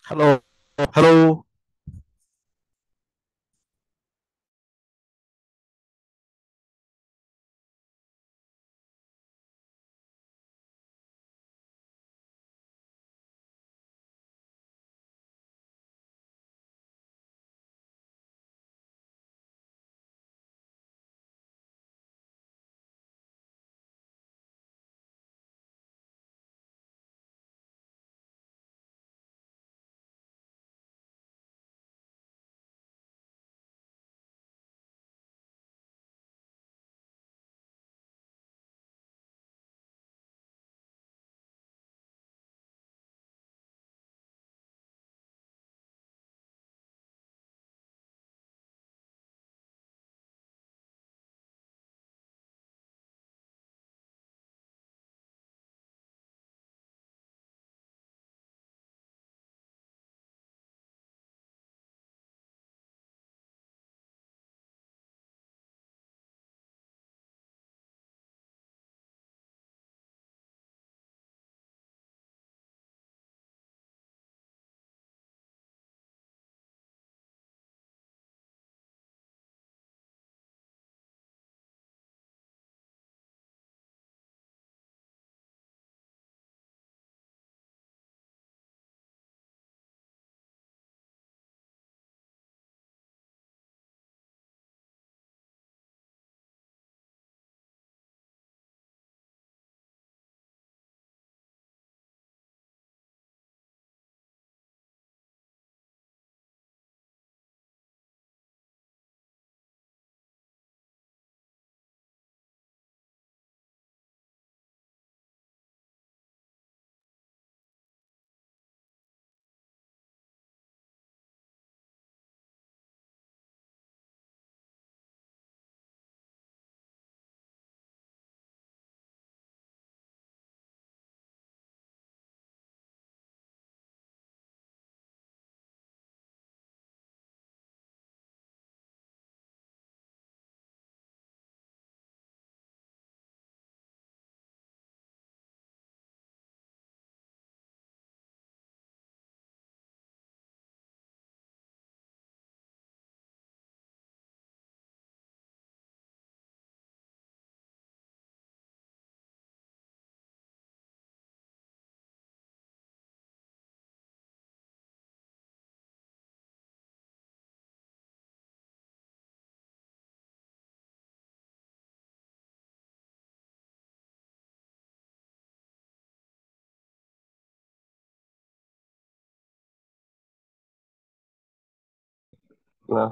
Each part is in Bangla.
Hello, hello. না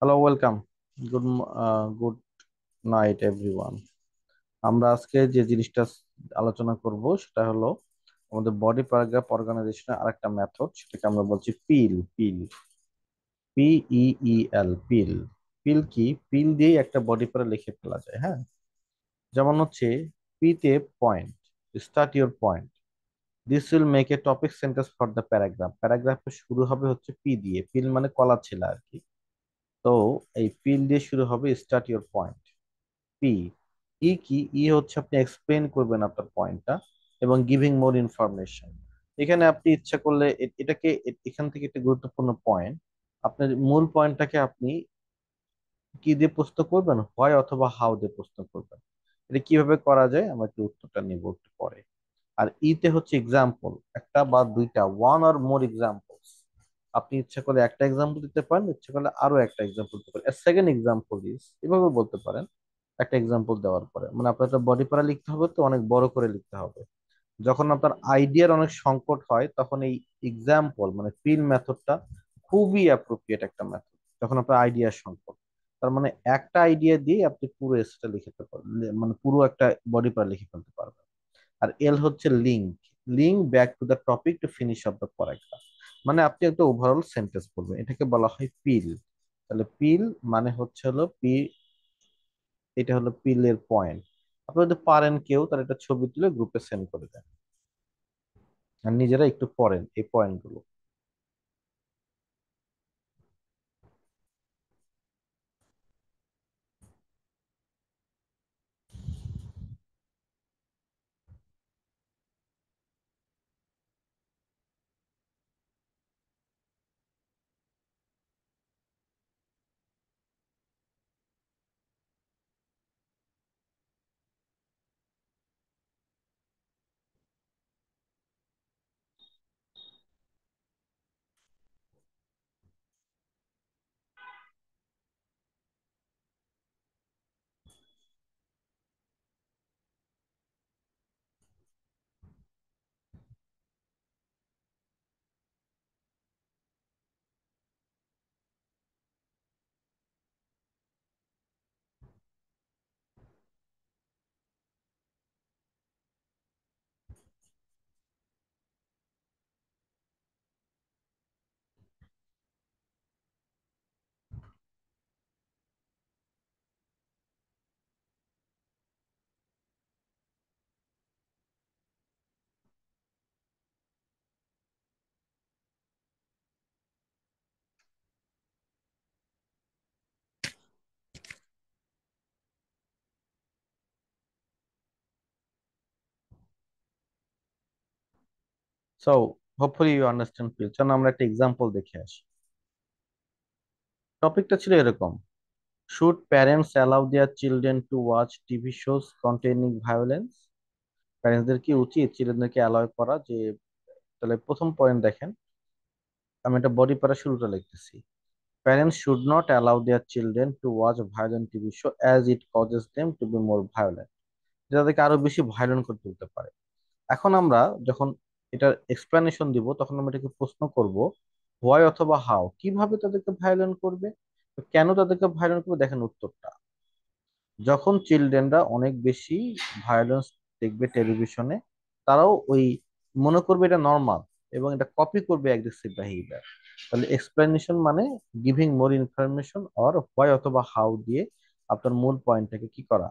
hello, welcome. Good night everyone. আমরা আজকে যে জিনিসটা আলোচনা করব সেটা হলো আমাদের বডি প্যারাগ্রাফ অর্গানাইজেশনের আরেকটা মেথড, সেটাকে আমরা বলছি পিল। PEEL, পিল। পিল কি? পিল দিয়ে একটা বডি প্যারা লিখে ফেলা যায়, হ্যাঁ। যেমন হচ্ছে, পি তে point, start your point, this will make a topic sentence for the paragraph. প্যারাগ্রাফের শুরু হবে হচ্ছে পি দিয়ে, পিল মানে কলা ছেলা আর কি। তো এই পিল দিয়ে শুরু হবে স্টার্ট ইউর পয়েন্ট। পি। ই কি? ই হচ্ছে আপনি এক্সপ্লেন করবেন আপনার পয়েন্টটা এবং গিভিং মোর ইনফরমেশন। এখানে আপনি ইচ্ছা করলে এটাকে এখান থেকে একটা গুরুত্বপূর্ণ পয়েন্ট, আপনার মূল পয়েন্টটাকে আপনি কি দিয়ে প্রশ্ন করবেন? হয় অথবা হাউ দিয়ে প্রশ্ন করবেন। এটা কিভাবে করা যায় আমরা একটু উত্তরটা নিব একটু পরে। আর ইতে হচ্ছে এক্সাম্পল, একটা বা দুইটা, ওয়ান অর মোর এক্সাম্পলস। আপনি ইচ্ছা করলে একটা এক্সাম্পল দিতে পারেন, ইচ্ছা করলে আরো একটা এক্সাম্পল দিতে পারেন। সেকেন্ড এক্সাম্পল ইজ, এভাবে বলতে পারেন। একটা এক্সাম্পল দেওয়ার পরে মানে আপনার একটা বডি প্যারা লিখতে হবে, তো অনেক বড় করে লিখতে হবে। যখন আপনার আইডিয়ার অনেক সংকট হয় তখন এই এক্সাম্পল মানে পিন মেথডটা খুবই অ্যাপ্রোপ্রিয়েট একটা মেথড। যখন আপনার আইডিয়ার সংকট, তার মানে একটা আইডিয়া দিয়ে আপনি পুরো এসটা লিখে ফেলতে পারবেন, মানে পুরো একটা বডি প্যারা লিখে ফেলতে পারবেন। আর এল হচ্ছে link. Link back to the topic to finish of the paragraph. মানে আপনি একটা ওভারঅল সেন্টেন্স বলবেন, এটাকে বলা হয় পিল। তাহলে পিল মানে হচ্ছে হলো পি, এটা হলো পিলের পয়েন্ট। আপনি যদি পারেন কেউ, তার একটা ছবি তুলে গ্রুপে সেন্ড করে দেন আর নিজেরা একটু পড়েন এই পয়েন্ট গুলো। So hopefully you understand please. চলো আমরা একটা এক্সাম্পল দেখে আসি। টপিকটা ছিল এরকম: should parents allow their children to watch TV shows containing violence? প্যারেন্টসদের কি উচিত চিলড্রেনদেরকে অ্যালাউ করা যে? তাহলে প্রথম পয়েন্ট দেখেন, আমি একটা বডি প্যারা শুরুটা লিখতেছি। Parents should not allow their children to watch violent TV so as it causes them to be more violent. যেটা তাদেরকে আরো বেশি ভায়োলেন্ট করে তুলতে পারে। এখন আমরা যখন এটার এক্সপ্লেনেশন দিব তখন আমরা এটাকে প্রশ্ন করব হোয়াই অথবা হাউ, কিভাবে তাদেরকে ভায়োলেন্ট করবে। তো কেন তাদেরকে ভায়োলেন্ট করবে, দেখেন উত্তরটা। যখন চিলড্রেনরা অনেক বেশি ভায়োলেন্স দেখবে টেলিভিশনে, তারাও ওই মনে করবে এটা নর্মাল এবং এটা কপি করবে অ্যাগ্রেসিভ বিহেভিয়ার। তাহলে এক্সপ্লেনেশন মানে giving more information or why অথবা হাউ দিয়ে আপনার মূল পয়েন্টটাকে কি করা,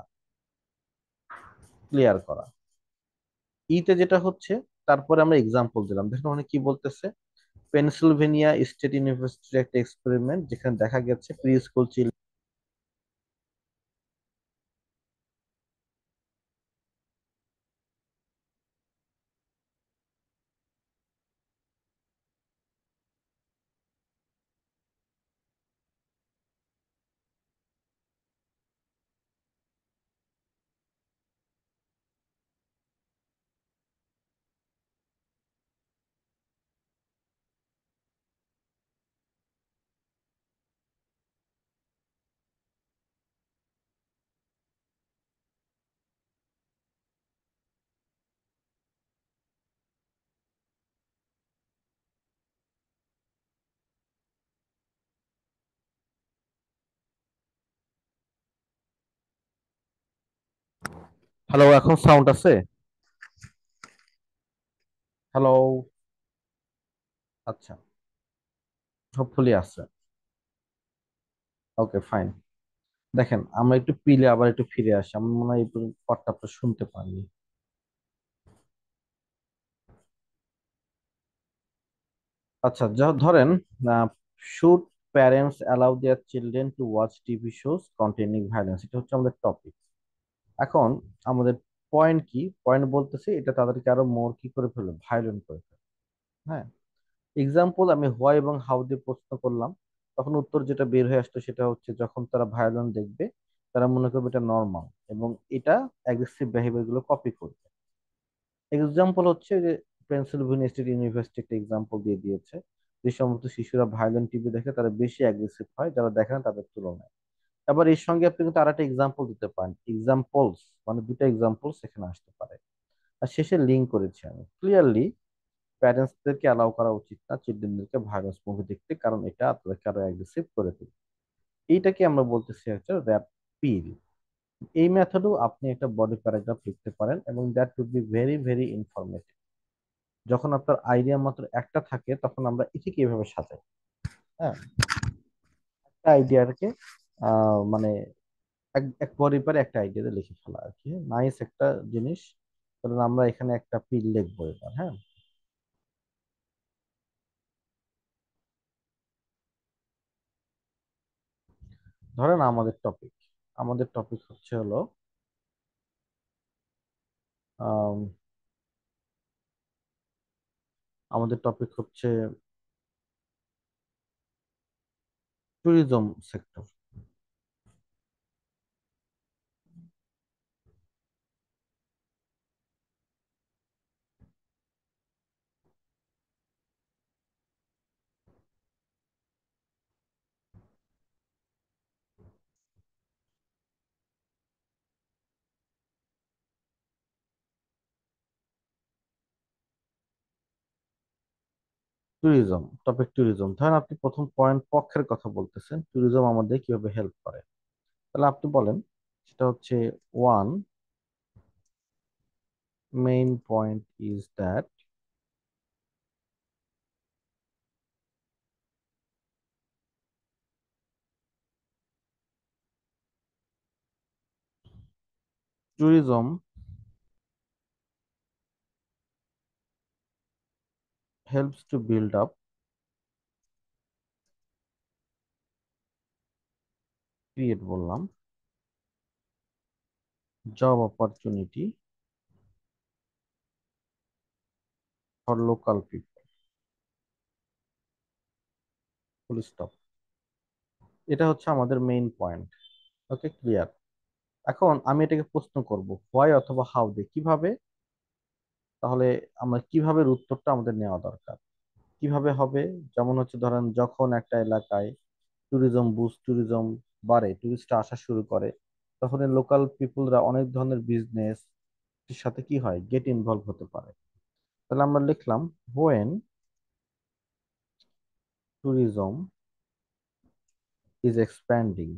ক্লিয়ার করা। ইতে যেটা হচ্ছে, তারপরে আমরা এক্সাম্পল দিলাম, দেখুন মানে কি বলতেছে। পেনসিলভেনিয়া স্টেট ইউনিভার্সিটির একটা এক্সপেরিমেন্ট, যেখানে দেখা গেছে প্রি স্কুল হ্যালো, এখন সাউন্ড আছে? হ্যালো। আচ্ছা, হোপফুলি আছে। ওকে, ফাইন। দেখেন, আমরা একটু পিলে আবার একটু ফিরে আসি। আমার মনে হয় এই পথটা আপনার শুনতে পাননি। আচ্ছা, যা ধরেন, should parents allow their children to watch TV shows containing violence, এটা হচ্ছে আমাদের টপিক। এখন আমাদের পয়েন্ট কি? পয়েন্ট বলতেছি এটা তাদেরকে আরো মোর কি করে ফেলবে, ভায়োলেন্ট করে ফেলবে। হ্যাঁ। এক্সাম্পল, আমি হোয়াই এবং হাউ দিয়ে প্রশ্ন করলাম, তখন উত্তর যেটা বের হয়ে আসতো সেটা হচ্ছে যখন তারা ভায়োলেন্স দেখবে, তারা মনে করবে এটা নর্মাল এবং এটা অ্যাগ্রেসিভ বিহেভিয়ার গুলো কপি করবে। এক্সাম্পল হচ্ছে যে পেনসিলভেনিয়া স্টেট ইউনিভার্সিটি একটা এক্সাম্পল দিয়ে দিয়েছে, যে সমস্ত শিশুরা ভায়োলেন্ট টিভি দেখে তারা বেশি অ্যাগ্রেসিভ হয় যারা দেখে না তাদের তুলনায়। আবার এর সঙ্গে আপনি কিন্তু আর একটা এক্সাম্পল দিতে পারেন, এক্সাম্পলস মানে দুটো এক্সাম্পলস এখানে আসতে পারে। আর শেষে লিঙ্ক করেছি আমি ক্লিয়ারলি, প্যারেন্টসদেরকে অ্যালাউ করা উচিত না চিলড্রেনদেরকে ভায়োলেন্স মুভি দেখতে, কারণ এটা তাদেরকে আরো অ্যাগ্রেসিভ করে তুলবে। এইটাকে আমরা বলতেছি একটা র্যাপ পিল। এই মেথডেও আপনি একটা বডি প্যারাগ্রাফ লিখতে পারেন এবং that would be very very informative. যখন আপনার আইডিয়া মাত্র একটা থাকে তখন আমরা এটিকে এভাবে সাজাই। হ্যাঁ, একটা আইডিয়াকে মানে এক এক বডি পারে একটা আইডিয়াতে লিখে ফেলা আর কি, নাইস একটা জিনিস। কারণ আমরা এখানে একটা পিল লিখবো এবার। হ্যাঁ, ধরেন আমাদের টপিক হচ্ছে হলো আম, আমাদের টপিক হচ্ছে ট্যুরিজম সেক্টর। ট্যুরিজম, ধরেন আপনি প্রথম পয়েন্ট পক্ষের কথা বলতেছেন, ট্যুরিজম আমাদের কিভাবে হেল্প করে। তাহলে আপনি বলেন, সেটা হচ্ছে one main point is that tourism helps to build up, create বললাম, job opportunity for local people, full stop. এটা হচ্ছে আমাদের মেইন পয়েন্ট। ওকে, ক্লিয়ার। এখন আমি এটাকে প্রশ্ন করব হোয়াই অথবা হাউ দিয়ে কিভাবে। তাহলে আমরা কিভাবে এর উত্তরটা আমাদের নেওয়া দরকার, কিভাবে হবে। যেমন হচ্ছে ধরেন, যখন একটা এলাকায় ট্যুরিজম বাড়ে, টুরিস্টরা আসা শুরু করে, তখন লোকাল পিপুলরা অনেক ধরনের বিজনেস সাথে কি হয়, গেট ইনভলভ হতে পারে। তাহলে আমরা লিখলাম when tourism is expanding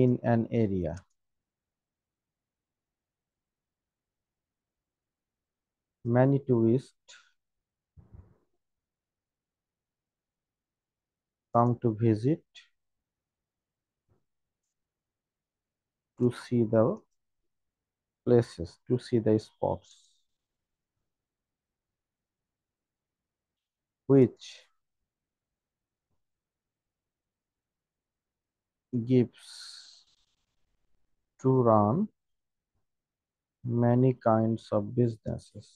in an area, many tourists come to visit to see the places, to see the spots, which gives to run many kinds of businesses.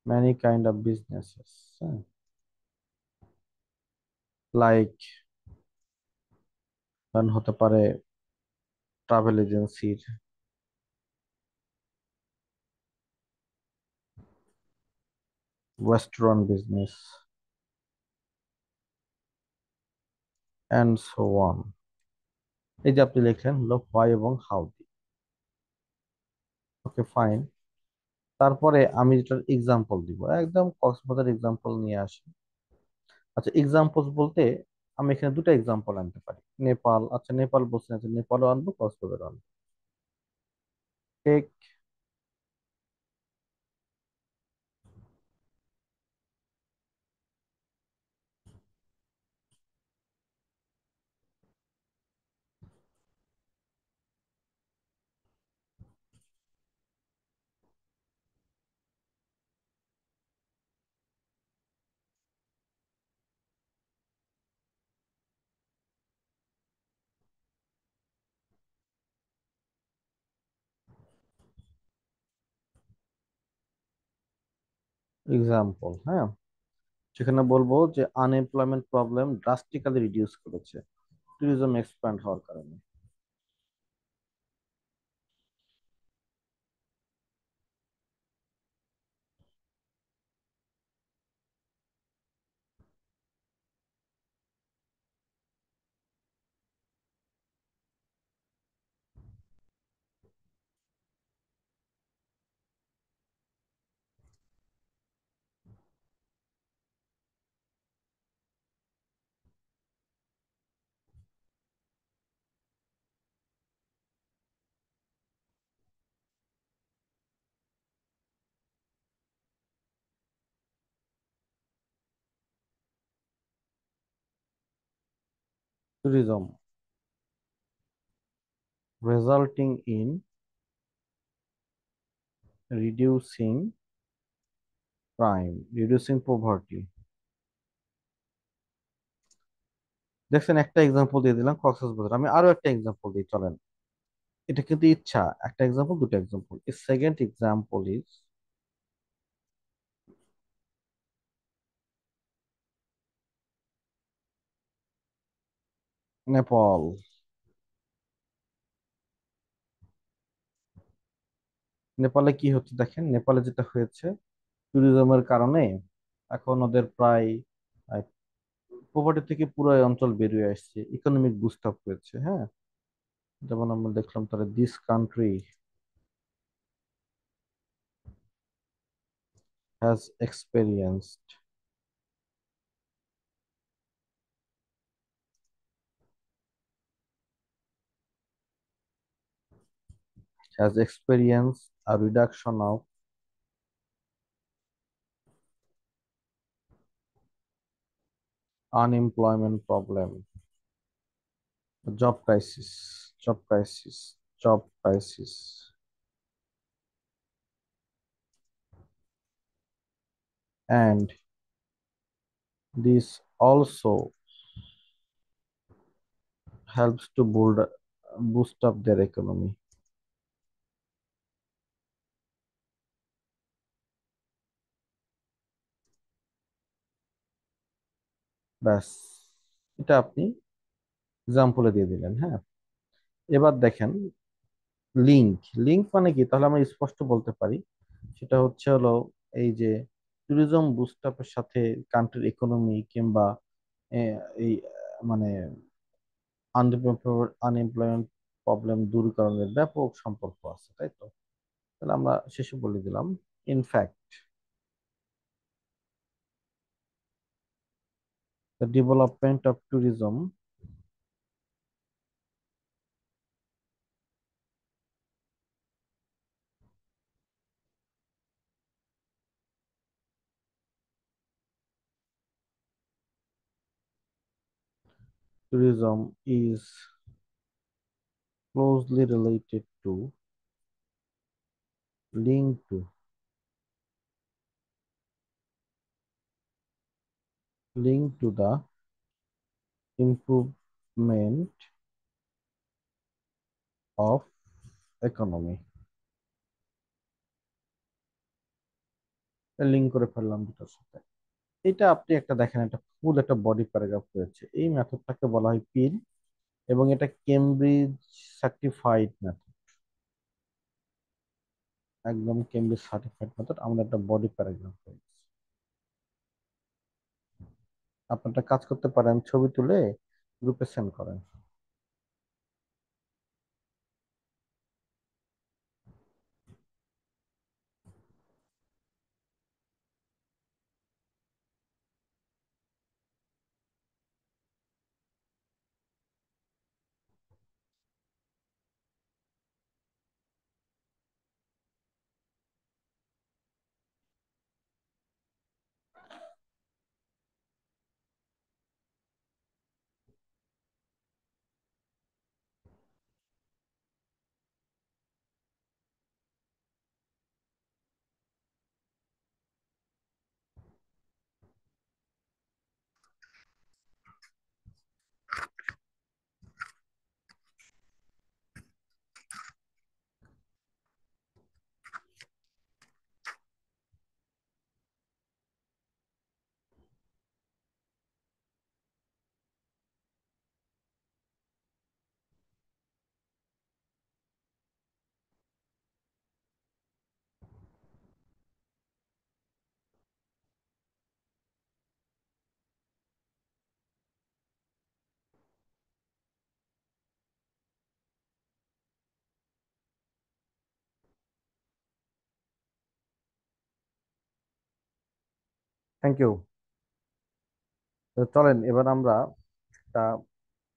Many kind of businesses, like হতে পারে ট্রাভেল এজেন্সির, restaurant business, and so on. এই যে আপনি লিখলেন হলো হোয়াই এবং হাউ দি। Okay, fine. তারপরে আমি যেটার এক্সাম্পল দিব, একদম কক্সবাজার এক্সাম্পল নিয়ে আসি। আচ্ছা, এক্সাম্পল বলতে আমি এখানে দুটো এক্সাম্পল আনতে পারি। নেপাল, আচ্ছা নেপাল বলছেন, আচ্ছা নেপালও আনবো, কক্সবাজারও আনবো। টেক এক্সাম্পল, হ্যাঁ। সেখানে বলবো যে আনএমপ্লয়মেন্ট প্রবলেম ড্রাস্টিক্যালি রিডিউস করেছে ট্যুরিজম এক্সপ্যান্ড হওয়ার কারণে। Tourism resulting in reducing crime, reducing poverty. দেখছেন, একটা এক্সাম্পল দিয়ে দিলাম কক্সবাজার, আমি আরো একটা এক্সাম্পল দিই চলেন। এটা কিন্তু ইচ্ছা, একটা এক্সাম্পল দুটো example. Second example is Nepal. নেপালে কি হচ্ছে দেখেন, নেপালে যেটা হয়েছে ট্যুরিজমের কারণে এখন ওদের প্রায় পভার্টি থেকে পুরো এই অঞ্চল বেরিয়ে আসছে, ইকোনমিক বুস্ট আপ হয়েছে, হ্যাঁ। যেমন আমরা দেখলাম তাহলে this country has experienced has experienced a reduction of unemployment problem, job crisis, job crisis, job crisis, and this also helps to boost up their economy. ব্যাস, এটা আপনি এক্সাম্পলে দিয়ে দিলেন, হ্যাঁ। এবার দেখেন লিঙ্ক। লিঙ্ক মানে কি, তাহলে আমরা স্পষ্ট বলতে পারি সেটা হচ্ছে হলো এই যে ট্যুরিজম বুস্ট আপের সাথে কান্ট্রির ইকোনমি কিংবা এই মানে আনএমপ্লয়মেন্ট প্রবলেম দূরীকরণের ব্যাপক সম্পর্ক আছে, তাই তো? তাহলে আমরা শেষে বলে দিলাম, in fact the development of tourism is closely related to, linked to, the improvement of economy। Link করে ফেললাম দুটার সাথে। এটা আপনি একটা দেখেন, একটা ফুল একটা বডি প্যারাগ্রাফ রয়েছে। এই মেথডটাকে বলা হয় পিল, এবং এটা কেমব্রিজ সার্টিফাইড মেথড, একদম কেমব্রিজ সার্টিফাইড মেথড। আমাদের একটা বডি প্যারাগ্রাফ রয়েছে। আপনি একটা কাজ করতে পারেন, ছবি তুলে গ্রুপে সেন্ড করেন। Thank you. চলেন এবার আমরা একটা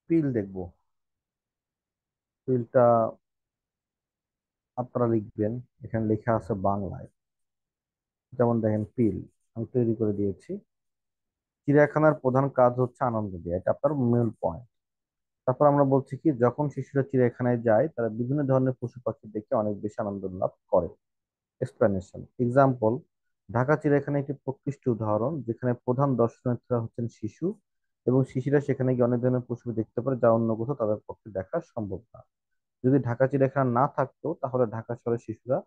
পিল দেখব। পিলটা আপনারা লিখবেন, এখানে লেখা আছে বাংলায়। যেমন দেখেন পিল আমি তৈরি করে দিয়েছি। চিড়িয়াখানার প্রধান কাজ হচ্ছে আনন্দ দেওয়া, এটা আপনার মূল পয়েন্ট। তারপর আমরা বলছি কি, যখন শিশুরা চিড়িয়াখানায় যায় তারা বিভিন্ন ধরনের পশু পাখি দেখে অনেক বেশি আনন্দ লাভ করে। এক্সপ্লেনেশন এক্সাম্পল, ঢাকা চিড়িয়াখানা একটি প্রকৃষ্ট উদাহরণ যেখানে প্রধান দর্শনার্থীরা হচ্ছেন শিশু, এবং শিশুরা সেখানে গিয়ে অনেক ধরনের পশু দেখতে পারে যা অন্য কোথাও তাদের পক্ষে দেখা সম্ভব না। যদি ঢাকা চিড়িয়াখানা না থাকতো তাহলে ঢাকা শহরের শিশুরা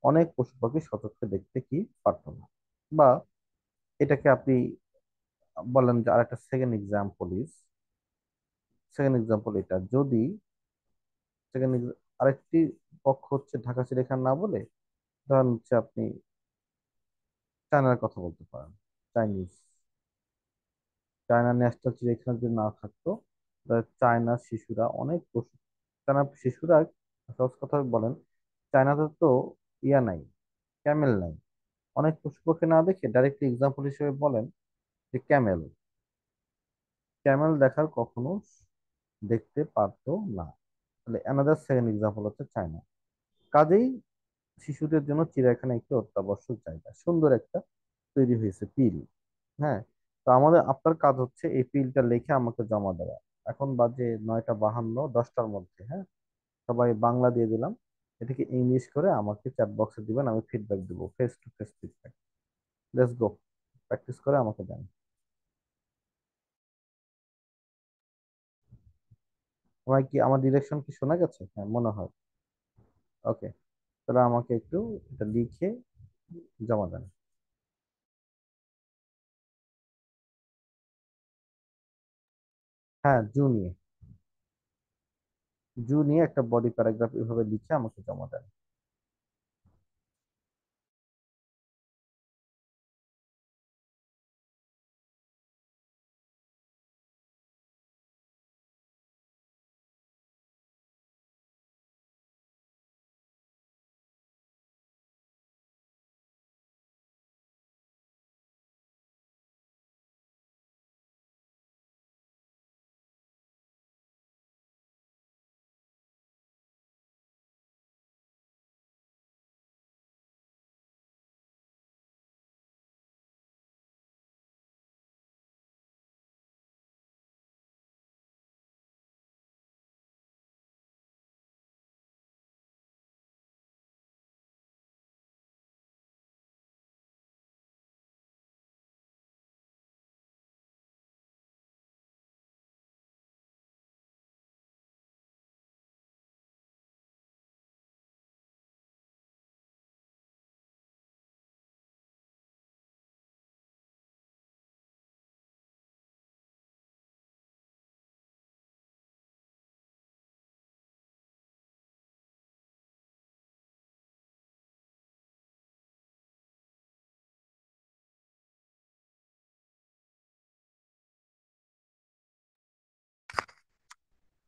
অনেক পশু পাখি সচক্ষে দেখতে কি পারতো না। বা এটাকে আপনি বলেন যে আরেকটা সেকেন্ড এক্সাম্পল এটা, যদি সেকেন্ড আরেকটি পক্ষ হচ্ছে ঢাকা চিড়িয়াখানা না বলে, ধরেন হচ্ছে আপনি চায়নার কথা বলতে পারেন। চাইনিজ চায়না ন্যাশনাল চিড়িয়াখানা যদি না থাকতো তাহলে চায়নার শিশুরা অনেক পশু, চায়নার শিশুরা, সহজ কথা বলেন, চায়নাতে তো ইয়া নাই, ক্যামেল নাই, অনেক পশু পক্ষী না দেখে ডাইরেক্টলি এক্সাম্পল হিসেবে বলেন যে ক্যামেল, ক্যামেল দেখার কখনো দেখতে পারতো না। তাহলে অ্যানাদার সেকেন্ড এক্সাম্পল হচ্ছে চায়না। কাজেই শিশুদের জন্য চিড়িয়াখানা একটি অত্যাবশ্যক জায়গা। সুন্দর একটা তৈরি হয়েছে পিল। হ্যাঁ, তো আপনার কাজ হচ্ছে এই পিলটা লিখে আমাকে জমা দেওয়া। এখন বাজে 9টা 52, 10টার মধ্যে। হ্যাঁ, সবাই বাংলা দিয়ে দিলাম, এটাকে ইংলিশ করে আমাকে চ্যাট বক্সে দিবেন, আমি ফিডব্যাক দিব, face to face feedback. Let's go, practice করে আমাকে দেন। আমার কি, আমার ডিরেকশন কি শোনা গেছে? হ্যাঁ মনে হয়। ওকে, তাহলে আমাকে একটু এটা লিখে জমা দেন। হ্যাঁ, জু নিয়ে একটা বডি প্যারাগ্রাফ এভাবে লিখে আমাকে জমা দেন।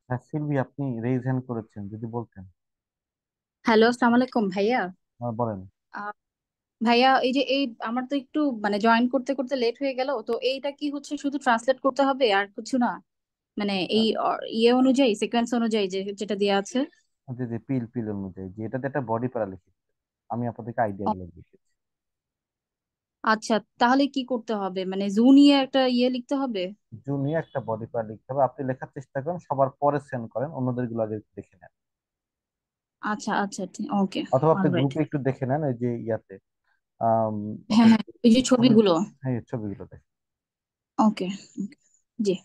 হ্যাঁ সিলভি, আপনি রেইজ হ্যান্ড করেছেন, যদি বলতেন। হ্যালো, আসসালামু আলাইকুম ভাইয়া। বলেন। আহ, ভাইয়া, এই যে আমার তো একটু মানে জয়েন করতে করতে লেট হয়ে গেল, তো এইটা কি হচ্ছে শুধু ট্রান্সলেট করতে হবে আর কিছু না? মানে এই ইয়ে অনুযায়ী, সিকোয়েন্স অনুযায়ী যেটা দেওয়া আছে? জি জি, পিল পিল অনুযায়ী, যে এটাতে একটা বডি প্যারা লিখে আমি আপনাদেরকে আইডিয়া ও, গুলো দিয়েছি। আচ্ছা, তাহলে কি করতে হবে? মানে জু নিয়ে একটা ইয়ে লিখতে হবে? জু নিয়ে একটা বডি প্যারা লিখতে হবে, আপনি লেখার চেষ্টা করেন, সবার পরে সেন্ড করেন, অন্যদের গুলো আগে একটু দেখে নেন। আচ্ছা আচ্ছা, ওকে। অথবা আপনি অলরাইট। গ্রুপে একটু দেখে নেন, ওই যে ইয়াতে আম, হ্যাঁ আপনার হ্যাঁ, এই যে ছবি, ছবিগুলো। হ্যাঁ এই ছবিগুলো দেখেন। ওকে। জি।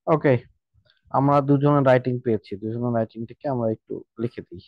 ওকে, আমরা দুজনের রাইটিং পেয়েছি, দুজনের রাইটিং থেকে আমরা একটু লিখে দিই।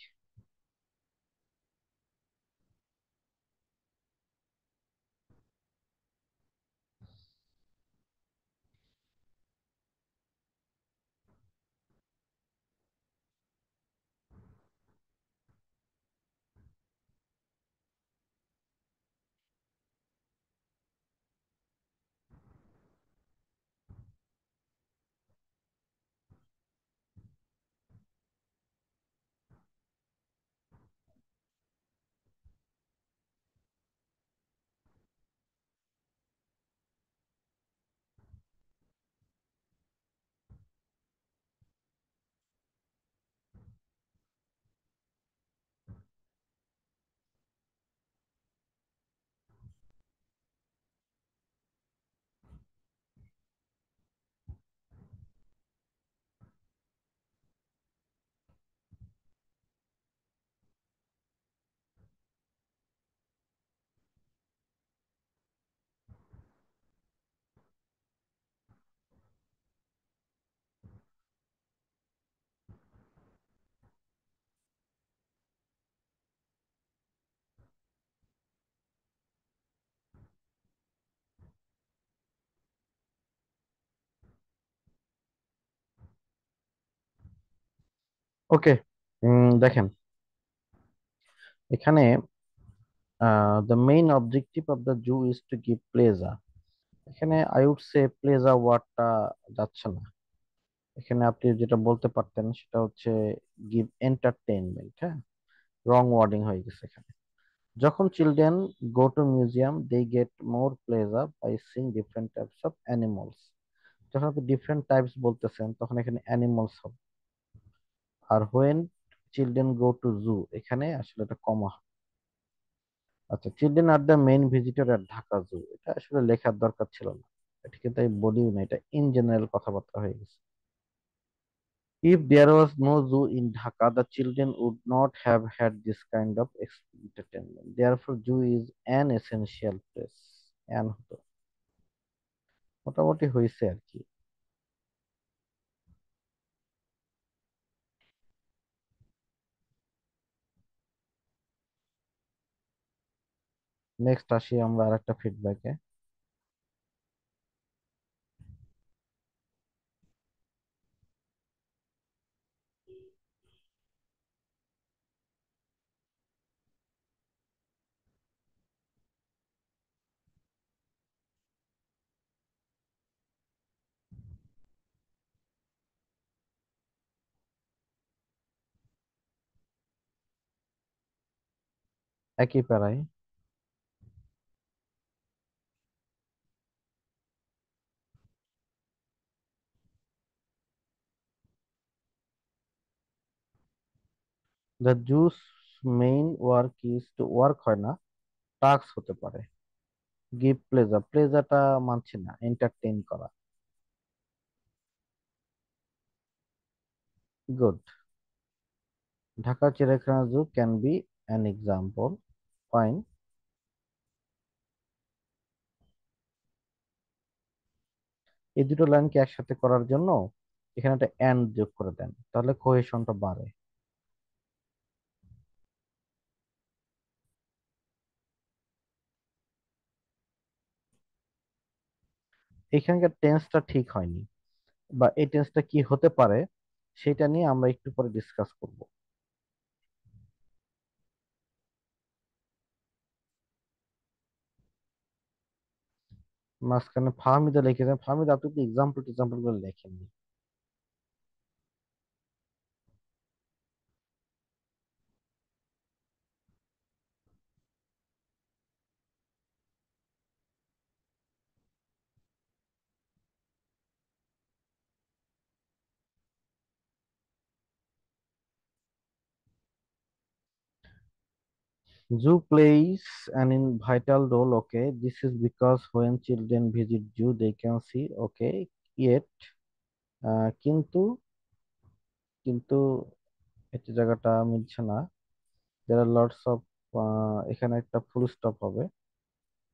ওকে, দেখেন এখানে the main objective of the zoo is to give pleasure. এখানে আই উড সে প্লেজার ওয়ার্ডটা যাচ্ছে না। এখানে আপনি যেটা বলতে পারতেন সেটা হচ্ছে গিভ এন্টারটেইনমেন্ট। হ্যাঁ, রং ওয়ার্ডিং হয়ে গেছে এখানে। যখন children go to museum they get more pleasure by seeing different types of animals. যখন আপনি ডিফারেন্ট টাইপস বলতেছেন তখন এখানে অ্যানিমালস হবে। আর when children go to zoo, এখানে আসলে এটা কমা। আচ্ছা, children are the main visitor at Dhaka zoo, এটা আসলে লেখার দরকার ছিল না। এটা কিন্তু আমি বলিও না, এটা ইন জেনারেল কথাবার্তা হয়ে গেছে। If there was no zoo in Dhaka, the children would not have had this kind of entertainment. Therefore, zoo is an essential place. And হতো, মোটামুটি হয়েছে আর কি। নেক্সট আসি আমরা আরেকটা ফিডব্যাকে। একই প্যারায় the zoo's main work is to, work হয় না, টাস্ক হতে পারে। গিভ প্লেজার, প্লেজারটা মানছি না, এন্টারটেইন করা। গুড। ঢাকা চিড়িয়াখানা zoo can be an example. Fine. এই দুটো লাইনকে একসাথে করার জন্য এখানে একটা এন্ড যোগ করে দেন, তাহলে কোহেশনটা বাড়ে। এখানকার টেন্সটা ঠিক হয়নি, বা এই টেন্সটা কি হতে পারে সেটা নিয়ে আমরা একটু পরে ডিসকাস করব। মাঝখানে ফাহমিদা লিখেছেন, ফাহমিদা আপনি তো এক্সাম্পল টেক্সাম্পল গুলো লেখেননি। Zoo plays an in vital role. Okay, this is because when children visit zoo, they can see. Okay, yet কিন্তু, কিন্তু একটি জায়গাটা মিলছে না। there are lots of, এখানে একটা ফুল স্টপ হবে,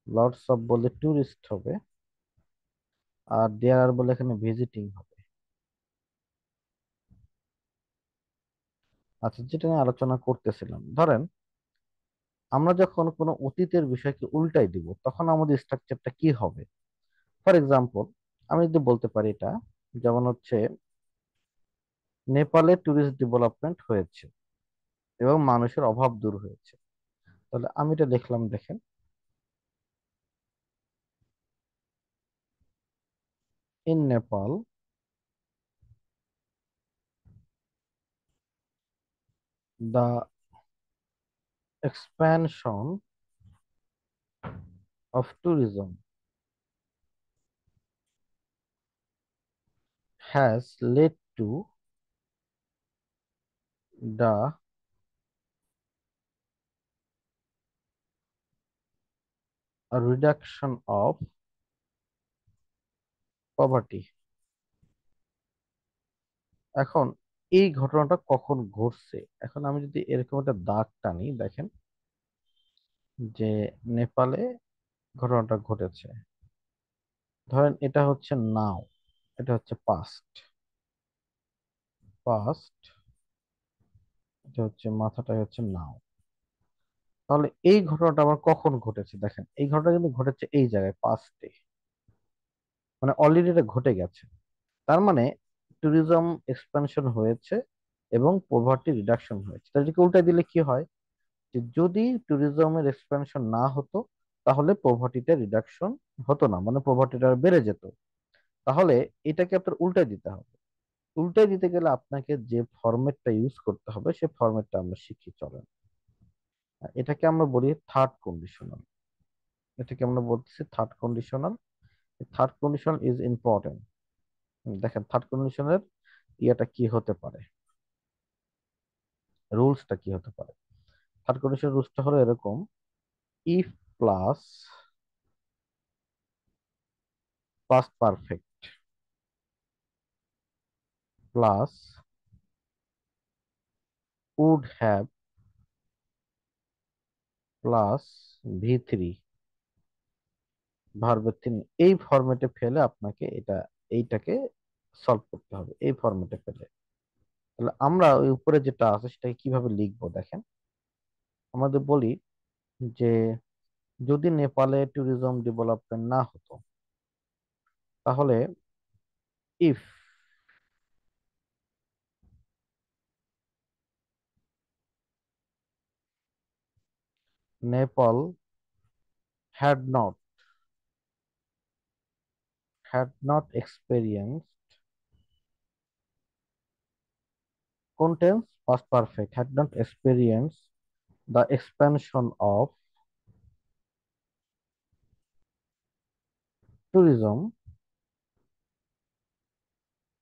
লটস অফ বলে টুরিস্ট হবে, আর দেয়ার আর বলে এখানে ভিজিটিং হবে। আচ্ছা, যেটা নিয়ে আলোচনা করতেছিলাম, ধরেন আমরা যখন কোনো অতীতের বিষয়কে উল্টাই দিব তখন আমাদের স্ট্রাকচারটা কি হবে। ফর এক্সাম্পল, আমি যদি বলতে পারি এটা, যেমন হচ্ছে নেপালে ট্যুরিস্ট ডেভেলপমেন্ট হয়েছে এবং মানুষের অভাব দূর হয়েছে। তাহলে আমি এটা লিখলাম, দেখেন, in Nepal the expansion of tourism has led to the reduction of poverty. এখন এই ঘটনাটা কখন ঘটছে, এখন আমি যদি এরকম একটা দাগ টানি, দেখেন যে নেপালে ঘটনাটা ঘটেছে, ধরেন এটা হচ্ছে নাও, এটা হচ্ছে পাস্ট, পাস্ট, এটা হচ্ছে মাথাটাই হচ্ছে নাও। তাহলে এই ঘটনাটা আবার কখন ঘটেছে, দেখেন এই ঘটনা কিন্তু ঘটেছে এই জায়গায় পাস্টে, মানে অলরেডি এটা ঘটে গেছে। তার মানে ট্যুরিজম এক্সপানশন হয়েছে এবং পভার্টি রিডাকশন হয়েছে। তাহলে এটাকে উল্টাই দিলে কি হয়, যে যদি ট্যুরিজমের এক্সপেনশন না হতো তাহলে পভার্টিটা রিডাকশন হতো না, মানে পভার্টিটা বেড়ে যেত। তাহলে এটাকে আপনার উল্টাই দিতে হবে। উল্টাই দিতে গেলে আপনাকে যে ফরম্যাটটা ইউজ করতে হবে সেই ফরম্যাটটা আমরা শিখি, চলেন। এটাকে আমরা বলি থার্ড কন্ডিশনাল। এটাকে আমরা বলতেছি third conditional. Third conditional is important. দেখেন থার্ড কন্ডিশনের ইয়েটা কি হতে পারে, রুলসটা কি হতে পারে। থার্ড কন্ডিশন রুলসটা হলো এরকম: if plus past perfect plus would have plus V3 ভার্বের 3, এই ফরম্যাটে ফেলে আপনাকে এইটাকে সলভ করতে হবে, এই ফরম্যাটে ফেলে। তাহলে আমরা ওই উপরে যেটা আছে সেটাকে কিভাবে লিখবো, দেখেন আমাদের বলি যে যদি নেপালে ট্যুরিজম ডেভেলপমেন্ট না হতো তাহলে if Nepal had not experienced contains past perfect had not experienced the expansion of tourism,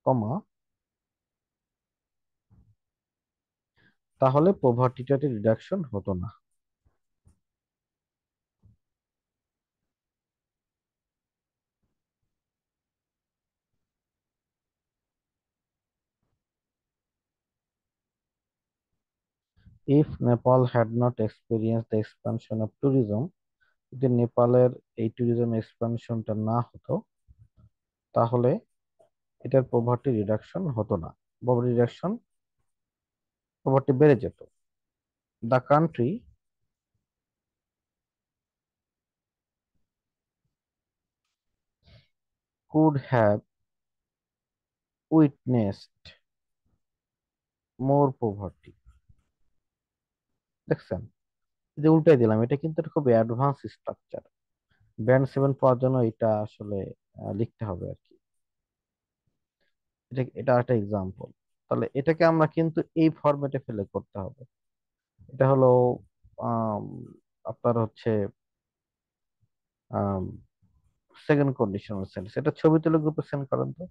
comma, তাহলে পভার্টিটাতে রিডাকশন হতো না। If Nepal had not experience the expansion of tourism, যদি নেপালের এই ট্যুরিজম এক্সপানশনটা না হতো তাহলে এটার পভার্টি রিডাকশন হতো না, পভার্টি রিডাকশন, পভার্টি বেড়ে যেত। The country could have witnessed more poverty. দেখছেন, এই যে উল্টাই দিলাম, এটা কিন্তু একটা খুব অ্যাডভান্স স্ট্রাকচার। ব্যান্ড 7 পাওয়ার জন্য এটা আসলে লিখতে হবে আর কি। এটা একটা এক্সাম্পল। তাহলে এটাকে আমরা কিন্তু এই ফরম্যাটে ফেলে করতে হবে। এটা হলো আম, আপনার হচ্ছে সেকেন্ড কন্ডিশনাল সেন্স। এটা ছবি তুলে গ্রুপে সেন্ড করেন তো।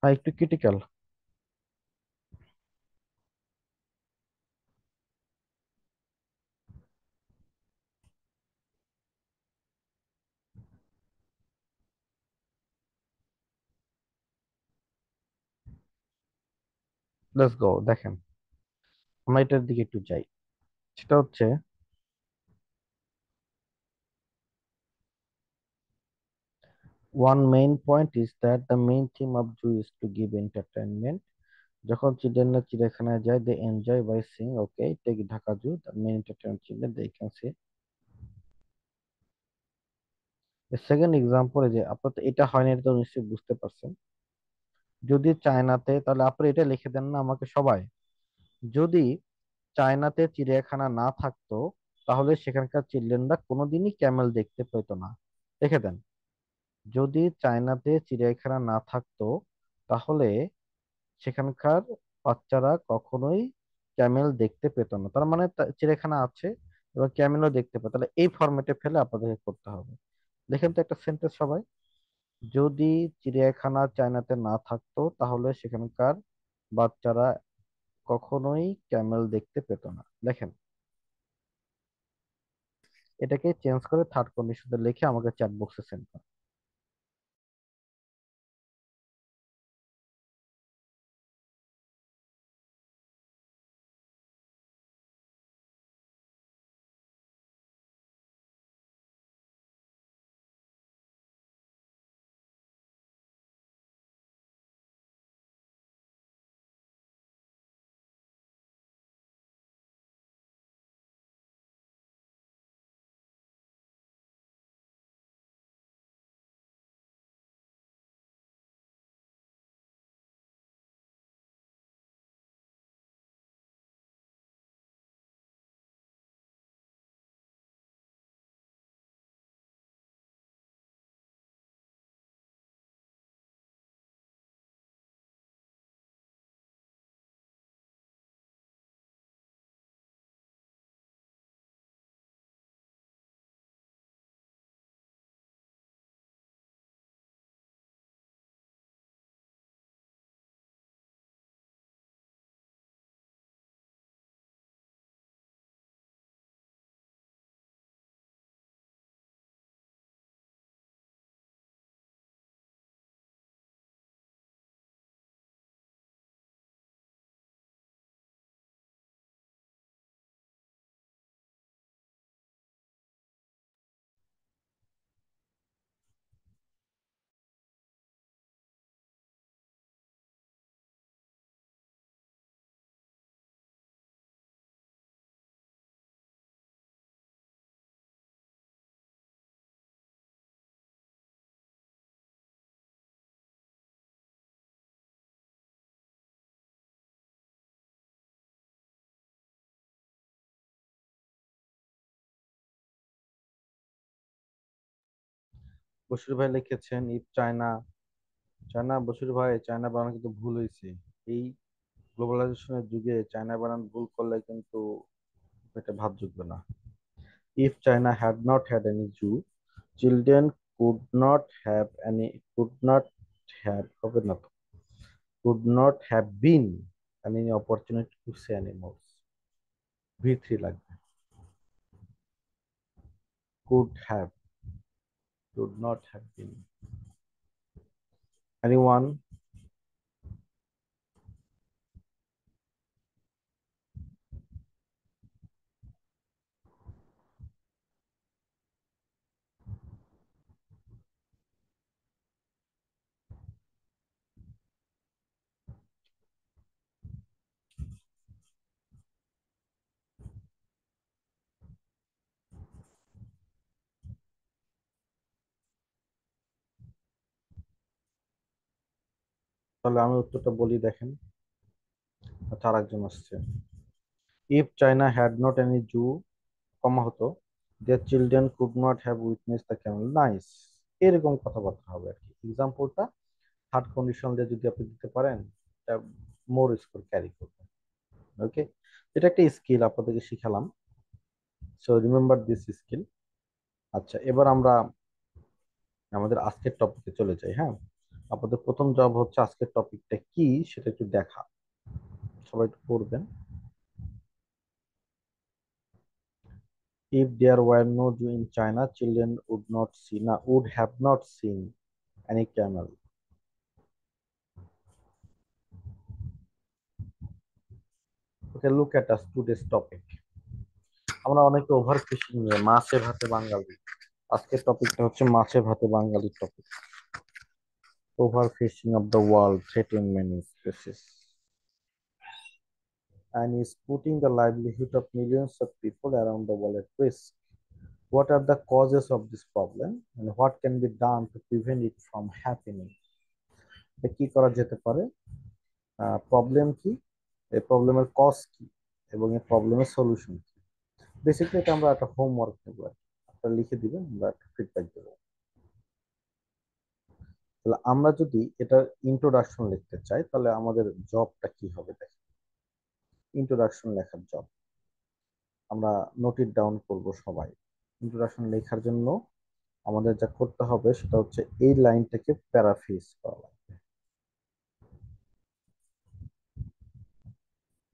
হ্যাঁ, একটু ক্রিটিক্যাল। লেটস গো, দেখেন আমরা এটার দিকে একটু যাই। সেটা হচ্ছে, one main point is that the main theme of zoo is to give entertainment. যখন চিলড্রেনরা চিড়িয়াখানায় যায়, they enjoy by seeing, okay, take Dhaka Zoo, the main entertainment children, they can see. The second example যে আপনার তো এটা হয় না, এটা তো নিশ্চয়ই বুঝতে পারছেন। যদি চায়নাতে, তাহলে আপনি এটা লিখে দেন না আমাকে সবাই, যদি চায়নাতে চিড়িয়াখানা না থাকতো তাহলে সেখানকার চিলড্রেনরা কোনোদিনই ক্যামেল দেখতে পেতো না। লিখে দেন, যদি চায়নাতে চিড়িয়াখানা না থাকতো তাহলে সেখানকার বাচ্চারা কখনোই ক্যামেল দেখতে পেত না। তার মানে চিড়িয়াখানা আছে এবং ক্যামেলও দেখতে পেত। তাহলে এই ফরম্যাটে ফেলে আপনাদেরকে করতে হবে। দেখেন তো একটা সেন্টেন্স সবাই, যদি চিড়িয়াখানা চায়নাতে না থাকতো তাহলে সেখানকার বাচ্চারা কখনোই ক্যামেল দেখতে পেত না। দেখেন, এটাকে চেঞ্জ করে থার্ড কন্ডিশনে লিখে আমাকে চ্যাট বক্সে সেন্ড করুন। বশির ভাই লিখেছেন ইফ চায়না, চায়না, বশির ভাই চায়না বানান কিন্তু ভুল হয়েছে। এই গ্লোবালাইজেশনের যুগে চায়না বানান ভুল করলে কিন্তু এটা ভাত জুটবে না। If China had not had any Jew, children could not have হবে না তো, could not have been any opportunity to see animals. V3 লাগবে, could have, could not have been. Anyone? তাহলে আমি উত্তরটা বলি, দেখেন। আচ্ছা, আরেকজন আসছে। If China had not any Jew, কমা হতো, their children could not have witnessed the camel. Nice, এরকম কথাবার্তা হবে আর কি। এক্সাম্পলটা থার্ড কন্ডিশন দিয়ে যদি আপনি দিতে পারেন, এটা মোর স্কোর ক্যারি করবে। ওকে, এটা একটা স্কিল আপনাদেরকে শিখালাম, সো রিমেম্বার দিস স্কিল। আচ্ছা, এবার আমরা আমাদের আজকের টপিকে চলে যাই। হ্যাঁ, আপনাদের প্রথম জব হচ্ছে আজকের টপিকটা কি সেটা একটু দেখা, সবাই একটু পড়বেন। If there were no Jew in China, children would have not seen any camel. Okay, look at us today's topic. আমরা অনেকে ওভার ফিশিং নিয়ে মাছে ভাতে বাঙালি। আজকের টপিকটা হচ্ছে মাছে ভাতে বাঙালির topic. Over fishing of the world threaten many species and is putting the livelihood of millions of people around the world at risk. What are the causes of this problem and what can be done to prevent it from happening? এটা কি করা যেতে পারে, প্রবলেম কি, এই প্রবলেমের কজ কি, এবং এই প্রবলেমের সলিউশন কি। বেসিক্যালি এটা আমরা একটা হোমওয়ার্ক দেবো আর কি। আপনারা লিখে দিবেন, আমরা একটা ফিডব্যাক দেবো। তাহলে আমরা যদি এটা ইন্ট্রোডাকশন লিখতে চাই তাহলে আমাদের জবটা কি হবে দেখেন। ইন্ট্রোডাকশন লেখার জব আমরা নোট ইট ডাউন করবো সবাই। ইন্ট্রোডাকশন লেখার জন্য আমাদের যা করতে হবে সেটা হচ্ছে এই লাইনটাকে প্যারাফ্রেজ করা লাগবে।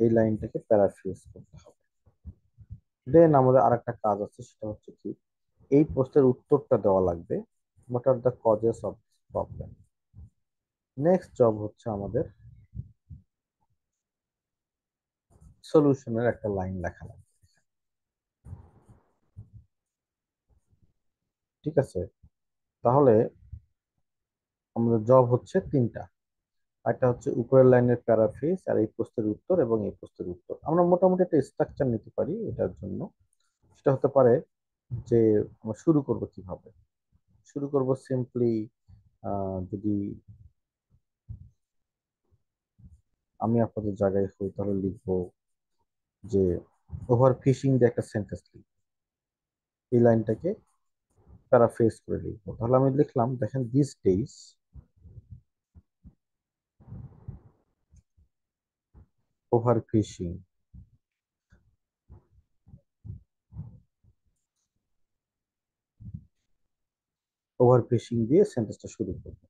এই লাইনটাকে প্যারাফ্রেজ করতে হবে। দেন আমাদের আরেকটা কাজ আছে, সেটা হচ্ছে কি, এই প্রশ্নের উত্তরটা দেওয়া লাগবে। What are the causes of this problem. Next job হচ্ছে আমাদের সলিউশনের একটা লাইন লেখা লাগবে। ঠিক আছে, তাহলে আমাদের জব হচ্ছে তিনটা। একটা হচ্ছে উপরের লাইনের প্যারাফ্রেজ, আর এই প্রশ্নের উত্তর এবং এই প্রশ্নের উত্তর। আমরা মোটামুটি একটা স্ট্রাকচার নিতে পারি এটার জন্য। সেটা হতে পারে যে আমরা শুরু করব কিভাবে। শুরু করব সিম্পলি, যদি আমি আপনাদের জায়গায় হই তাহলে লিখবো যে ওভার ফিশিং দিয়ে একটা সেন্টেন্স লিখবো। এই লাইনটাকে প্যারাফ্রেজ করে লিখবো। তাহলে আমি লিখলাম, দেখেন, দিস ডেইজ ওভার ফিশিং দিয়ে সেন্টেন্সটা শুরু করবো।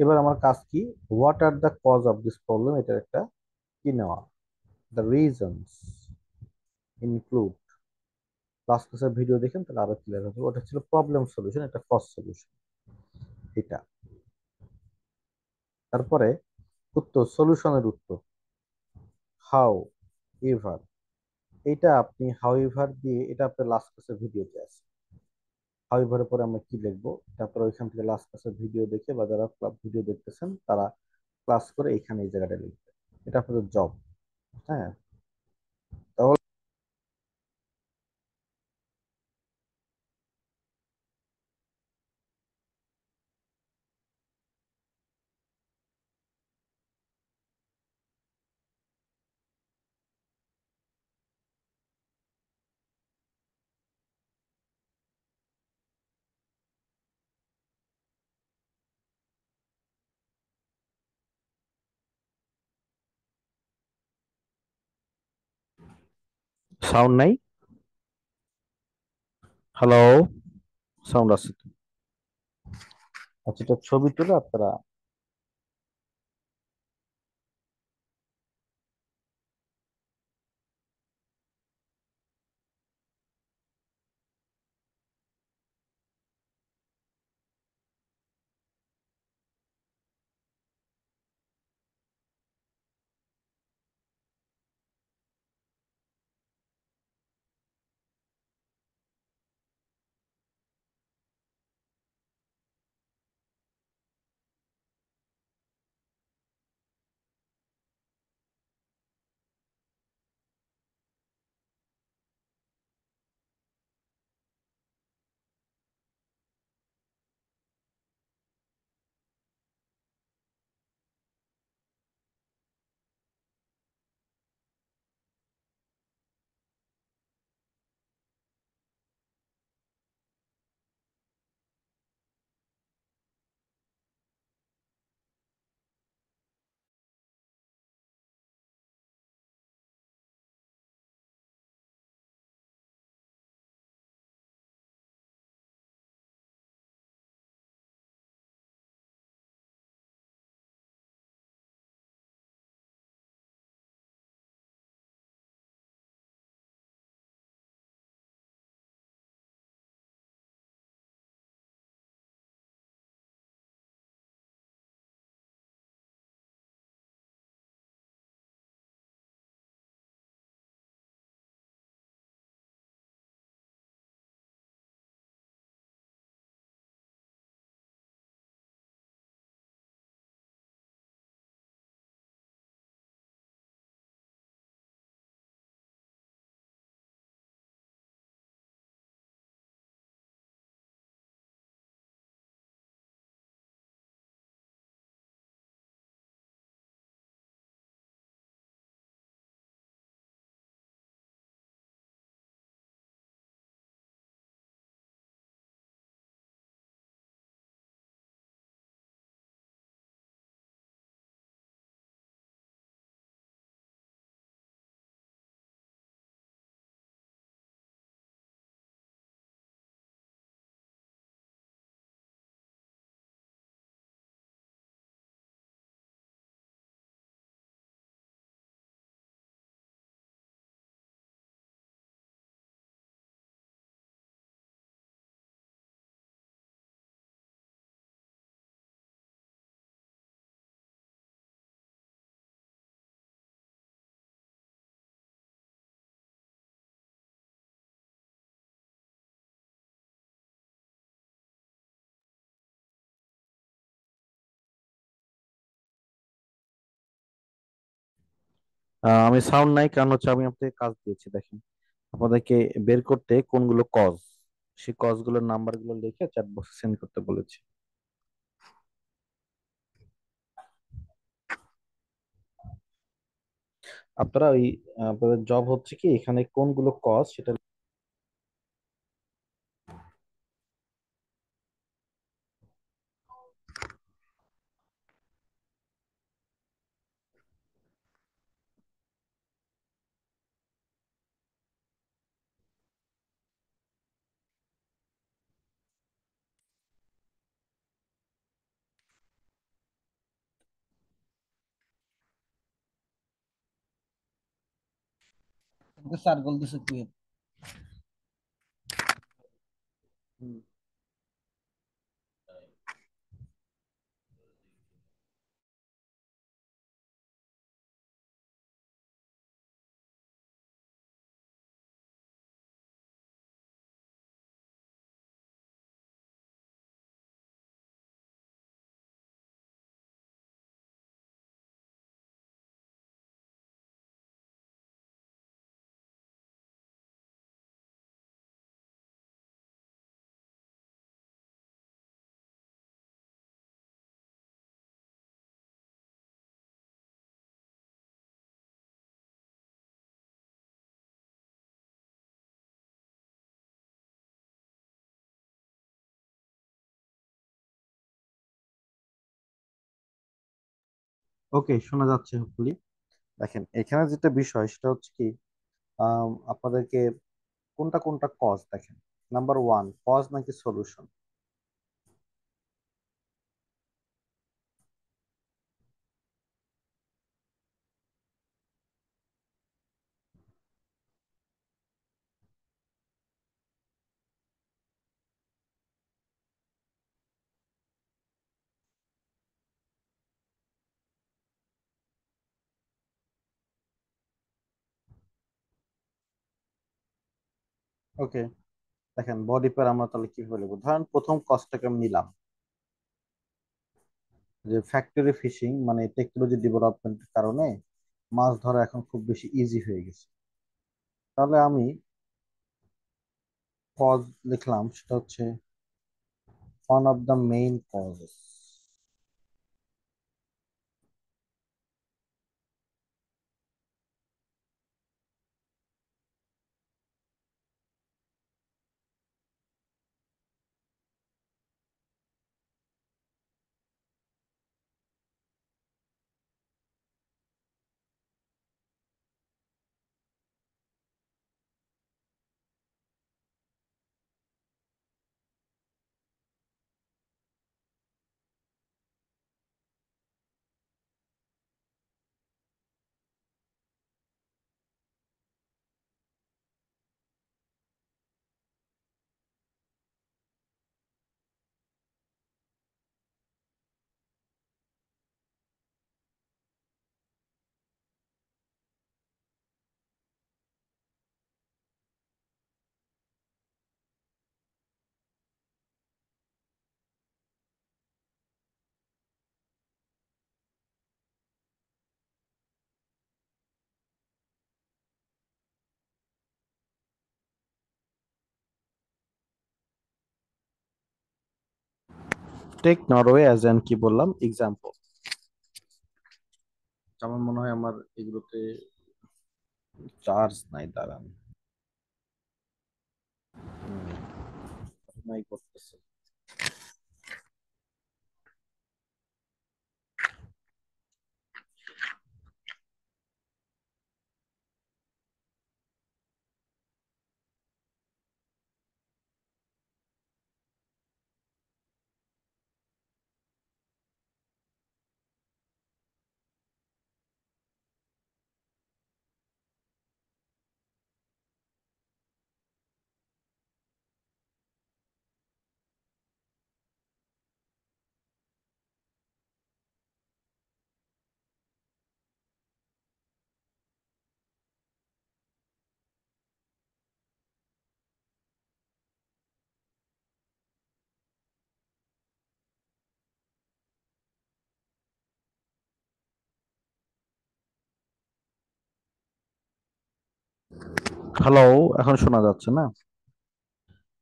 এবার আমার কাজ কি, what are the cause of this problem, এটার একটা কি নেওয়া। দ্য রিজনস ইনক্লুড, লাস্ট ক্লাসের ভিডিও দেখেন তাহলে আরো ক্লিয়ার হবে। ওটা ছিল প্রবলেম সলিউশন, এটা কজ সলিউশন এটা। তারপরে উত্তর, সলিউশনের উত্তর, হাউ এভার। এটা আপনি হাউ এভার দিয়ে, এটা আপনার লাস্ট ক্লাসের ভিডিওতে আছে। হাউ এভারের পরে আমরা কি লিখবো, তারপরে ওইখান থেকে লাস্ট ক্লাসের ভিডিও দেখে বা যারা ক্লাব ভিডিও দেখতেছেন তারা ক্লাস করে এখানে এই জায়গাটা লিখবে। এটা আপনাদের জব। হ্যাঁ, তাহলে সাউন্ড নাই? হ্যালো, সাউন্ড আছে তো? আচ্ছা, এটা ছবি তুলে আপনারা আমি সাউন্ড নাই, কারণ হচ্ছে আমি আপনাকে কাজ দিয়েছি, দেখেন আপনাদেরকে বের করতে কোনগুলো কজ, সেই কজ গুলোর নাম্বার গুলো লিখে চ্যাট বক্সে সেন্ড করতে বলেছি। আপনারা ওই আপনাদের জব হচ্ছে কি এখানে কোনগুলো কজ সেটা। স্যার বলতেছে কি? ওকে, শোনা যাচ্ছে হোপফুলি। দেখেন এখানে যেটা বিষয় সেটা হচ্ছে কি, আপনাদেরকে কোনটা কোনটা কজ দেখেন। নাম্বার ওয়ান, কজ নাকি সলিউশন? ওকে, দেখেন বডি পেয়ার আমরা তাহলে কিভাবে লিখবো। ধরেন প্রথম কজটাকে আমি নিলাম, যে ফ্যাক্টরি ফিশিং মানে টেকনোলজি ডেভেলপমেন্টের কারণে মাছ ধরা এখন খুব বেশি ইজি হয়ে গেছে। তাহলে আমি কজ লিখলাম, সেটা হচ্ছে one of the main causes. Take Norway as an কি বললাম এক্সাম্পল। আমার মনে হয় আমার এগুলোতে চার্জ নাই, দাঁড়ান। নাই করতেছে। হ্যালো, এখন শোনা যাচ্ছে না?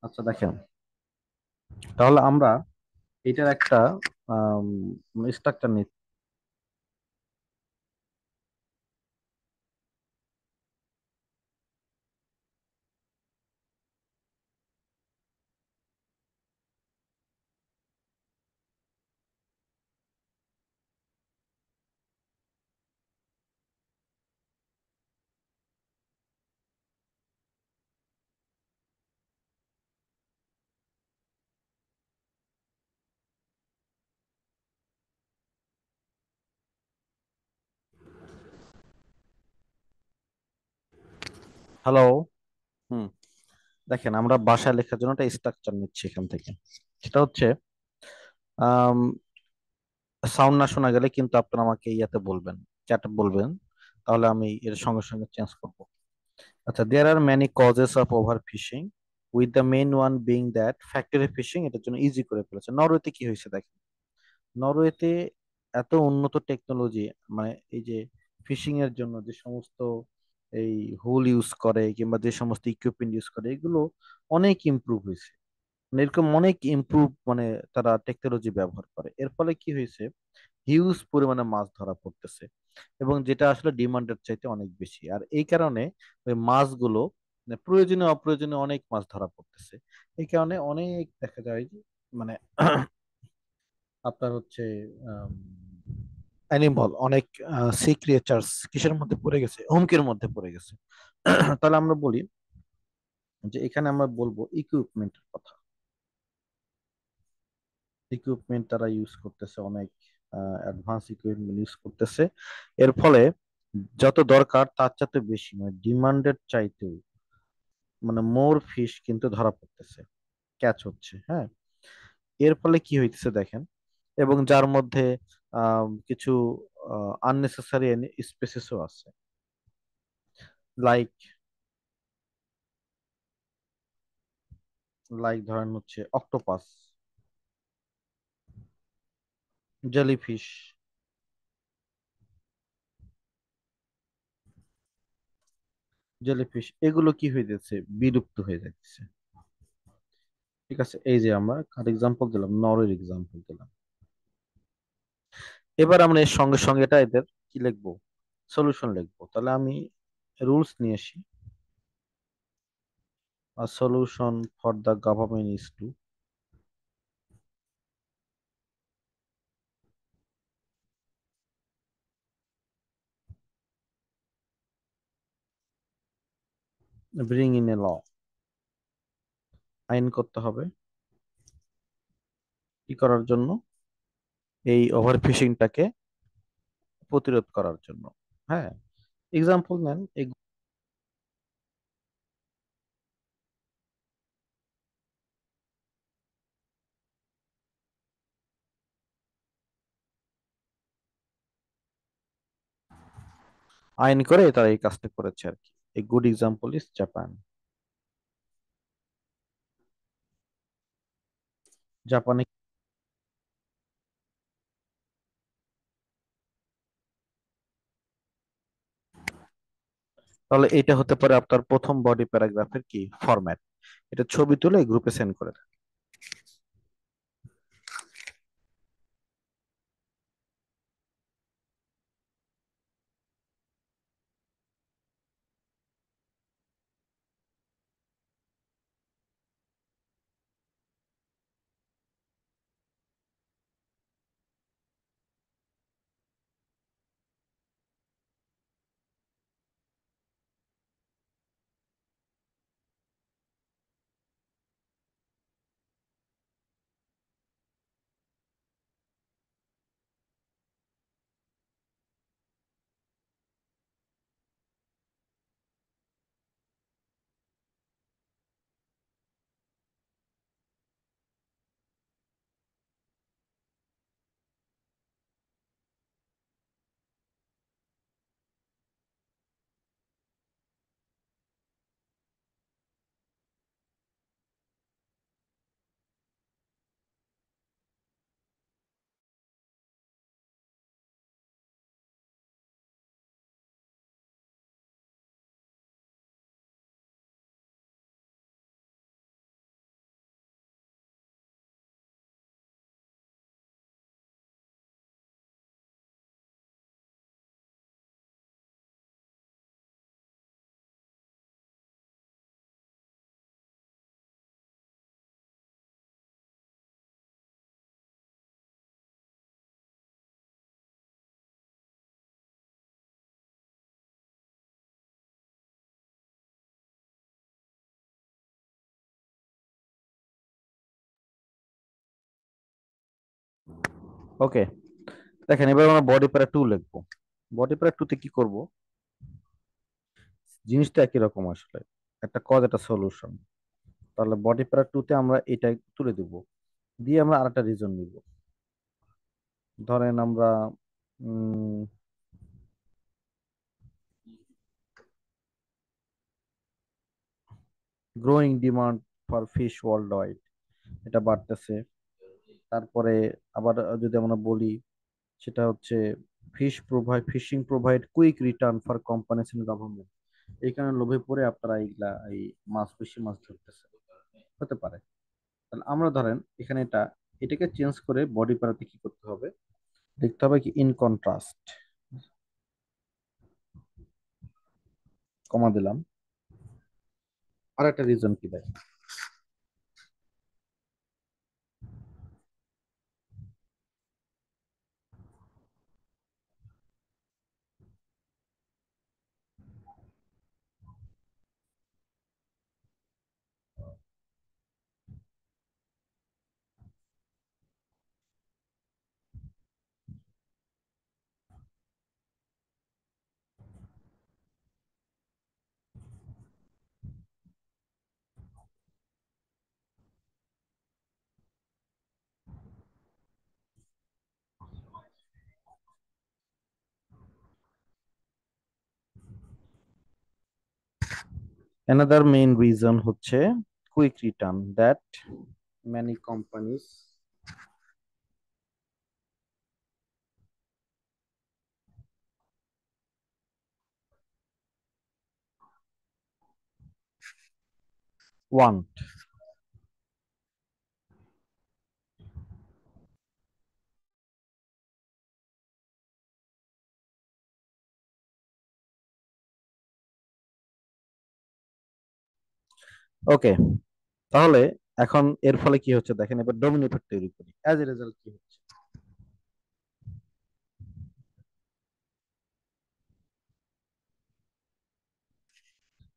আচ্ছা দেখেন, তাহলে আমরা এটার একটা স্ট্রাকচার নিচ্ছি। হ্যালো। হুম। দেখেন, আমরা বাসায় লেখার জন্য একটা স্ট্রাকচার নিচ্ছি এখান থেকে। সেটা হচ্ছে সাউন্ড না শোনা গেলে কিন্তু আপনারা আমাকে ইয়াতে বলবেন, চ্যাটে বলবেন, তাহলে আমি এর সঙ্গে সঙ্গে চেঞ্জ করব। আচ্ছা, there are many causes of over fishing, with the main one being that factory fishing এটার জন্য ইজি করে ফেলেছে। নরওয়েতে কি হয়েছে দেখেন, নরওয়েতে এত উন্নত টেকনোলজি, মানে এই যে ফিশিং এর জন্য যে সমস্ত এই হুল ইউজ করে কিংবা যে সমস্ত ইকুইপমেন্ট ইউজ করে, এগুলো অনেক ইমপ্রুভ হয়েছে। মানে এরকম অনেক ইমপ্রুভ, মানে তারা টেকনোলজি ব্যবহার করে। এর ফলে কি হয়েছে, হিউজ পরিমাণে মাছ ধরা পড়তেছে, এবং যেটা আসলে ডিমান্ডের চাইতে অনেক বেশি। আর এই কারণে ওই মাছগুলো, মানে প্রয়োজনীয় অপ্রয়োজনীয় অনেক মাছ ধরা পড়তেছে। এই কারণে অনেক দেখা যায় যে, মানে আপনার হচ্ছে অ্যানিমাল, অনেক সি ক্রিয়েচার্স কিসের মধ্যে পড়ে গেছে, হুমকির মধ্যে পড়ে গেছে। তাহলে আমরা বলি যে এখানে আমরা বলবো ইকুইপমেন্টের কথা। ইকুইপমেন্ট তারা ইউজ করতেছে, অনেক অ্যাডভান্স ইকুইপমেন্ট ইউজ করতেছে। এর ফলে যত দরকার তার চাইতে বেশি, মানে ডিমান্ডের চাইতেও, মানে মোর ফিশ কিন্তু ধরা পড়তেছে, ক্যাচ হচ্ছে। হ্যাঁ, এর ফলে কি হইতেছে দেখেন, এবং যার মধ্যে কিছু আননেসেসারি স্পেসিসও আছে, লাইক লাইক ধরেন হচ্ছে অক্টোপাস, জেলিফিশ, এগুলো কি হয়ে যাচ্ছে, বিলুপ্ত হয়ে যাচ্ছে। ঠিক আছে, এই যে আমরা কার এক্সাম্পল দিলাম, নরের এক্সাম্পল দিলাম। এবার আমরা এর সঙ্গে সঙ্গে এটা এদের কি লিখবো, সলিউশন লিখবো। তাহলে আমি রুলস নিয়ে আসি। A solution for the government is to bring in a law, আইন করতে হবে কি করার জন্য, এই ওভার ফিশিংটাকে প্রতিরোধ করার জন্য। হ্যাঁ, এক্সাম্পল নেন। আইন করে তারা এই কাজটা করেছে আর কি। A good example is Japan. জাপানে, তাহলে এটা হতে পারে আপনার প্রথম বডি প্যারাগ্রাফের কি ফরম্যাট। এটা ছবি তুলে গ্রুপে সেন্ড করে দেন। ওকে, দেখেন এবার আমরা বডি প্যারা টু লিখবো। বডি প্যারা টু তে কি করব? জিনিসটা একই রকম আসলে, একটা কজ একটা সলিউশন। তাহলে বডি প্যারা টু তে আমরা এটা তুলে দিব, দিয়ে আমরা আরেকটা রিজন নিব। ধরেন আমরা growing demand for fish worldwide, এটা বাড়তেছে। তারপরে আবার যদি আমরা বলি, সেটা হচ্ছে fishing provide quick return for companies and government, এই কারণে লোভে পড়ে আপনারা এইগুলা এই বেশি মাছ ধরতেছে, হতে পারে। তাহলে আমরা ধরেন এখানে এটাকে চেঞ্জ করে বডি পাড়াতে কি করতে হবে, দেখতে হবে কি ইন কন্ট্রাস্ট, কমা দিলাম। আর একটা রিজন কি দেয়? অ্যানাদার মেইন রিজন হচ্ছে quick return that many companies want. ওকে, তাহলে এখন এর ফলে কি হচ্ছে দেখেন, এবার ডোমিনো ইফেক্ট তৈরি করি। অ্যাজ এ রেজাল্ট কি হচ্ছে?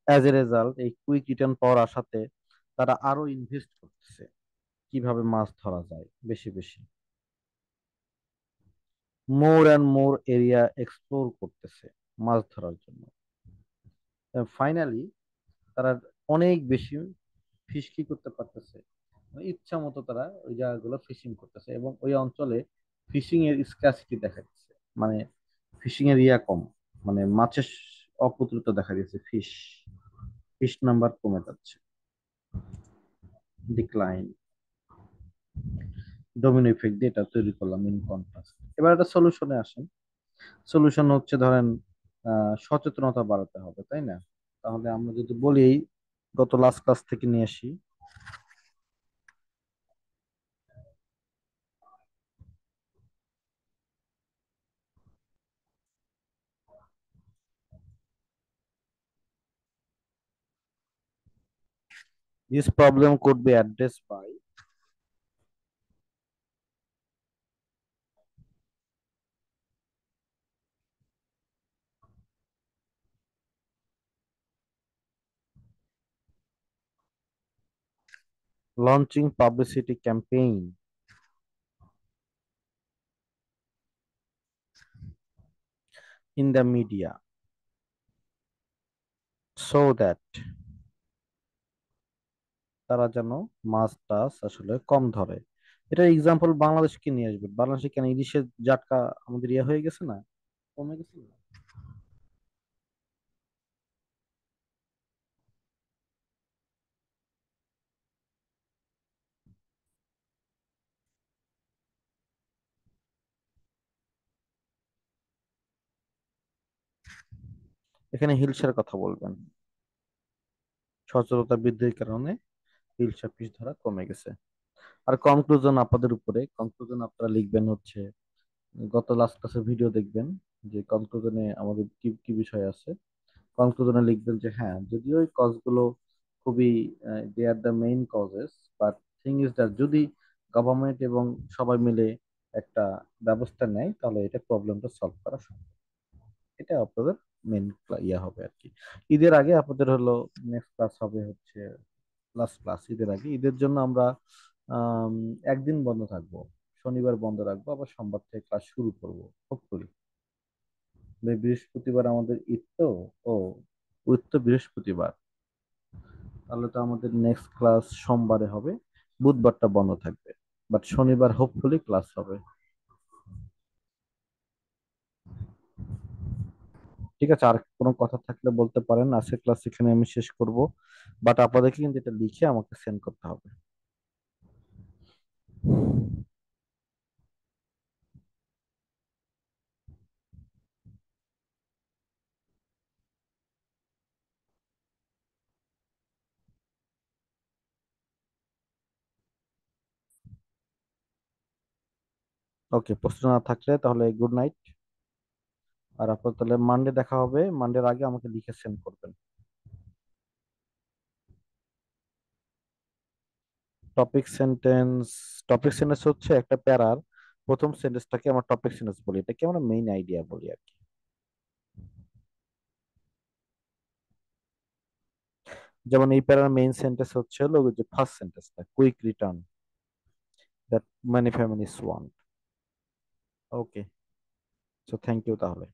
অ্যাজ এ রেজাল্ট এই কুইক রিটার্ন পাওয়ার আশাতে তারা আরো ইনভেস্ট করতেছে কিভাবে মাছ ধরা যায় বেশি বেশি, more and more area explore করতেছে মাছ ধরার জন্য। ফাইনালি তারা অনেক বেশি ফিশ কি করতে পারতেছে, মানে ইচ্ছা মতো তারা ওই জায়গাগুলো ফিশিং করতেছে, এবং ওই অঞ্চলে ফিশিং এর স্ক্যাসিটি দেখা যাচ্ছে, মানে ফিশিং এর ইয়া কম, মানে মাছের অপ্রতুলতা দেখা দিয়েছে, ফিশ ফিশ নাম্বার কমে যাচ্ছে, ডিক্লাইন। ডোমিনো ইফেক্ট দিয়ে এটা তৈরি করলাম ইন কন্ট্রাস্ট। এবার একটা সলিউশনে আসেন। সলিউশন হচ্ছে ধরেন সচেতনতা বাড়াতে হবে, তাই না? তাহলে আমরা যদি বলি, গত লাস্ট ক্লাস থেকে নিয়ে আসি, this problem could be addressed by launching publicity campaign in the media so that তারা যেন মাছ টাছ আসলে কম ধরে। এটা এক্সাম্পল বাংলাদেশকে নিয়ে আসবে। বাংলাদেশে কেন ইলিশের জাটকা আমাদের ইয়ে হয়ে গেছে না, কমে গেছে না? এখানে হিলসার কথা বলবেন, সচেতনতা বৃদ্ধির কারণে হিলসা ফিশ ধরা কমে গেছে। আর কনক্লুজন আপনাদের উপরে, কনক্লুজন আপনারা লিখবেন হচ্ছে, গত লাস্ট ক্লাসের ভিডিও দেখবেন, যে কনক্লুজনে আমাদের কি কি বিষয় আছে। কনক্লুজনে লিখবেন যে হ্যাঁ, যদিও এই কজগুলো খুবই, they are the main causes, but thing is that যদি গভর্নমেন্ট এবং সবাই মিলে একটা ব্যবস্থা নেয়, তাহলে এটা প্রবলেমটা সলভ করা সম্ভব। এটা আপনাদের মেইন ইয়া হবে আর কি। ঈদের আগে আপনাদের হলো নেক্সট ক্লাস হবে হচ্ছে লাস্ট ক্লাস, ঈদের আগে। ঈদের জন্য আমরা একদিন বন্ধ থাকবো, শনিবার বন্ধ রাখবো, আবার সোমবার থেকে ক্লাস শুরু করবো হোপফুলি। বৃহস্পতিবার আমাদের ঈদ তো। ও, ঈদ তো বৃহস্পতিবার, তাহলে তো আমাদের নেক্সট ক্লাস সোমবারে হবে, বুধবারটা বন্ধ থাকবে, বাট শনিবার হোপফুলি ক্লাস হবে। ঠিক আছে, আর কোনো কথা থাকলে বলতে পারেন। আজকের ক্লাস এখানে আমি শেষ করব, বাট আপনাদেরকে কিন্তু এটা লিখে আমাকে সেন্ড করতে হবে। ওকে, প্রশ্ন না থাকলে তাহলে গুড নাইট। আর আপনার তাহলে মানডে দেখা হবে, মানডের আগে আমাকে লিখে সেন্ড করবেন। টপিক সেন্টেন্স, টপিক সেন্টেন্স হচ্ছে একটা প্যারার প্রথম সেন্টেন্সটাকে আমরা টপিক সেন্টেন্স বলি, এটাকে আমরা মেইন আইডিয়া বলি আর কি। যেমন এই প্যারার মেইন সেন্টেন্স হচ্ছে হলো ওই যে ফার্স্ট সেন্টেন্সটা, quick return that many families want. Okay, so thank you তাহলে।